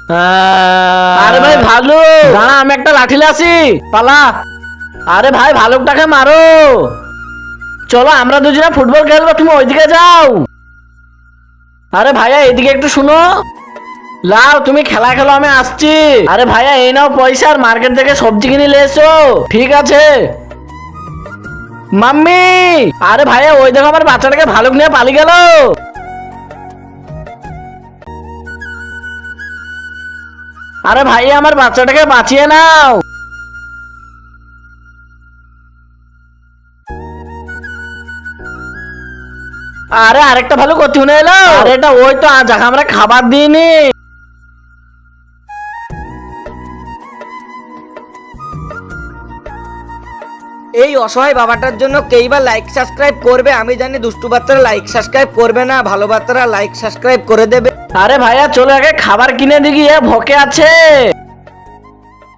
আরে ভাই ভালু দাঁড়া, আমি একটা লাঠি আসি, পালা। আরে ভাই ভালুকটাকে মারো। চলো আমরা দুজনে ফুটবল খেলবো, তুমি ওইদিকে যাও। আরে ভাইয়া এইদিকে একটু শুনো। লাও তুমি খেলা খেলো, আমি আসছি। আরে ভাইয়া এই নাও পয়সা, আর মার্কেট থেকে সবজি কিনে নিয়ে এসো। ঠিক আছে মাম্মি। আরে ভাইয়া ওই দেখো আমার বাচ্চাটাকে ভালুক নিয়ে পালিয়ে গেল। আরে ভাইয়া আমার বাচ্চাটাকে বাঁচিয়ে নাও। আরে আরেকটা ভালো করতে এলো। আরে এটা ওই তো যাকে আমরা খাবার দিইনি। এই অসহায় বাবাটার জন্য কেই বা লাইক সাবস্ক্রাইব করবে? আমি জানি দুষ্টু বাচ্চারা লাইক সাবস্ক্রাইব করবে না, ভালো বাচ্চারা লাইক সাবস্ক্রাইব করে দেবে। আরে ভাইয়া চলো আগে খাবার কিনে দিই, ভকে আছে।